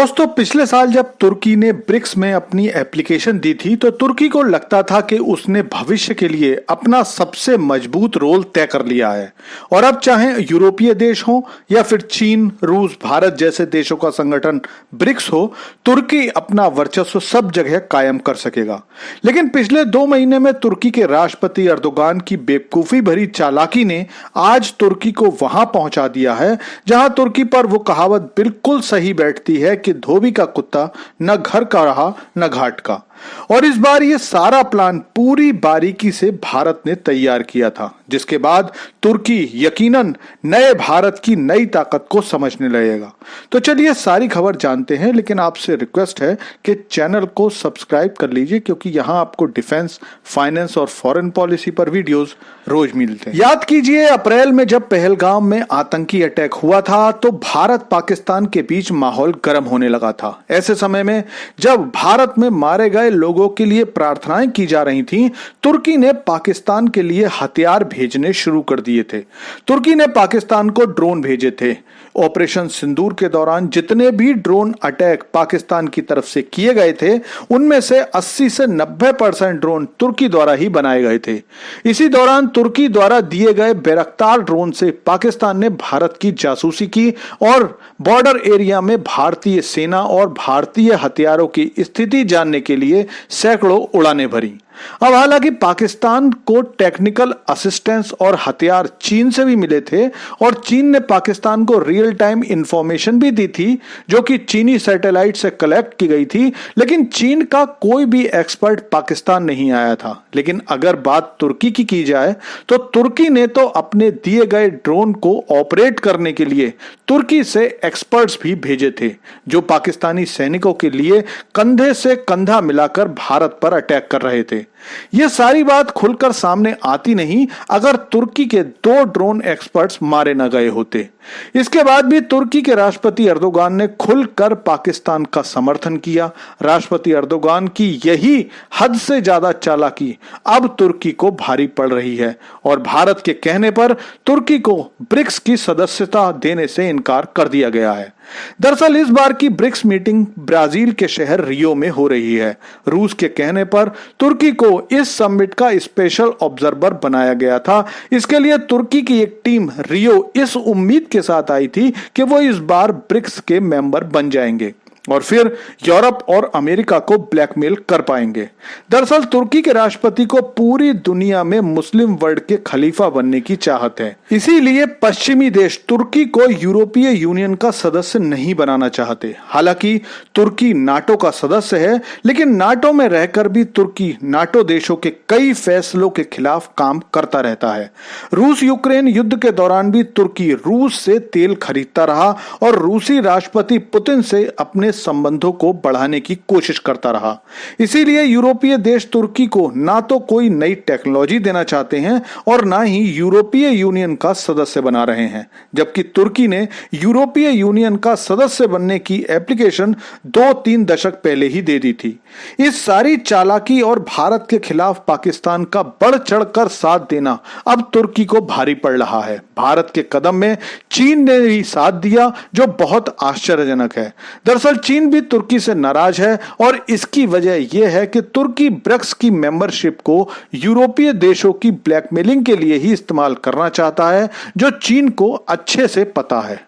दोस्तों, पिछले साल जब तुर्की ने ब्रिक्स में अपनी एप्लीकेशन दी थी तो तुर्की को लगता था कि उसने भविष्य के लिए अपना सबसे मजबूत रोल तय कर लिया है और अब चाहे यूरोपीय देश हो या फिर चीन, रूस, भारत जैसे देशों का संगठन ब्रिक्स हो, तुर्की अपना वर्चस्व सब जगह कायम कर सकेगा। लेकिन पिछले 2 महीने में तुर्की के राष्ट्रपति अर्दोगान की बेवकूफी भरी चालाकी ने आज तुर्की को वहां पहुंचा दिया है जहां तुर्की पर वो कहावत बिल्कुल सही बैठती है कि धोबी का कुत्ता न घर का रहा न घाट का। और इस बार ये सारा प्लान पूरी बारीकी से भारत ने तैयार किया था, जिसके बाद तुर्की यकीनन नए भारत की नई ताकत को समझने लगेगा। तो चलिए सारी खबर जानते हैं, लेकिन आपसे रिक्वेस्ट है कि चैनल को सब्सक्राइब कर लीजिए क्योंकि यहाँ आपको डिफेंस, फाइनेंस और फॉरेन पॉलिसी पर वीडियोस रोज मिलते हैं। याद कीजिए, अप्रैल में जब पहलगाम में आतंकी अटैक हुआ था तो भारत पाकिस्तान के बीच माहौल गर्म होने लगा था। ऐसे समय में जब भारत में मारे गए लोगों के लिए प्रार्थनाएं की जा रही थीं, तुर्की ने पाकिस्तान के लिए हथियार भेजने शुरू कर दिए थे। तुर्की ने पाकिस्तान को ड्रोन भेजे थे। ऑपरेशन सिंदूर के दौरान जितने भी ड्रोन अटैक पाकिस्तान की तरफ से किए गए थे, उनमें से 80 से 90% ड्रोन तुर्की द्वारा ही बनाए गए थे। इसी दौरान तुर्की द्वारा दिए गए बैरक्तार ड्रोन से पाकिस्तान ने भारत की जासूसी की और बॉर्डर एरिया में भारतीय सेना और भारतीय हथियारों की स्थिति जानने के लिए सैकड़ों उड़ानें भरी। अब हालांकि पाकिस्तान को टेक्निकल असिस्टेंस और हथियार चीन से भी मिले थे और चीन ने पाकिस्तान को रियल टाइम इंफॉर्मेशन भी दी थी जो कि चीनी सैटेलाइट से कलेक्ट की गई थी, लेकिन चीन का कोई भी एक्सपर्ट पाकिस्तान नहीं आया था। लेकिन अगर बात तुर्की की जाए तो तुर्की ने तो अपने दिए गए ड्रोन को ऑपरेट करने के लिए तुर्की से एक्सपर्ट्स भी भेजे थे जो पाकिस्तानी सैनिकों के लिए कंधे से कंधा मिलाकर भारत पर अटैक कर रहे थे। यह सारी बात खुलकर सामने आती नहीं अगर तुर्की के 2 ड्रोन एक्सपर्ट्स मारे न गए होते। इसके बाद भी तुर्की के राष्ट्रपति अर्दोगान ने खुलकर पाकिस्तान का समर्थन किया। राष्ट्रपति अर्दोगान की यही हद से ज्यादा चालाकी अब तुर्की को भारी पड़ रही है और भारत के कहने पर तुर्की को ब्रिक्स की सदस्यता देने से इनकार कर दिया गया है। दरअसल इस बार की ब्रिक्स मीटिंग ब्राजील के शहर रियो में हो रही है। रूस के कहने पर तुर्की को इस समिट का स्पेशल ऑब्जर्वर बनाया गया था। इसके लिए तुर्की की एक टीम रियो इस उम्मीद के साथ आई थी कि वो इस बार ब्रिक्स के मेंबर बन जाएंगे और फिर यूरोप और अमेरिका को ब्लैकमेल कर पाएंगे। दरअसल तुर्की के राष्ट्रपति को पूरी दुनिया में मुस्लिम वर्ल्ड के खलीफा बनने की चाहत है, इसीलिए पश्चिमी देश तुर्की को यूरोपीय यूनियन का सदस्य नहीं बनाना चाहते। हालांकि तुर्की नाटो का सदस्य है, लेकिन नाटो में रहकर भी तुर्की नाटो देशों के कई फैसलों के खिलाफ काम करता रहता है। रूस यूक्रेन युद्ध के दौरान भी तुर्की रूस से तेल खरीदता रहा और रूसी राष्ट्रपति पुतिन से अपने संबंधों को बढ़ाने की कोशिश करता रहा। इसीलिए यूरोपीय देश तुर्की को ना तो कोई नई टेक्नोलॉजी देना चाहते हैं और ना ही यूरोपीय यूनियन का सदस्य बना रहे हैं, जबकि तुर्की ने यूरोपीय यूनियन का सदस्य बनने की एप्लीकेशन 2-3 दशक पहले ही दे दी थी। इस सारी चालाकी और भारत के खिलाफ पाकिस्तान का बढ़ चढ़कर साथ देना अब तुर्की को भारी पड़ रहा है। भारत के कदम में चीन ने भी साथ दिया, जो बहुत आश्चर्यजनक है। दरअसल चीन भी तुर्की से नाराज है और इसकी वजह यह है कि तुर्की ब्रिक्स की मेंबरशिप को यूरोपीय देशों की ब्लैकमेलिंग के लिए ही इस्तेमाल करना चाहता है, जो चीन को अच्छे से पता है।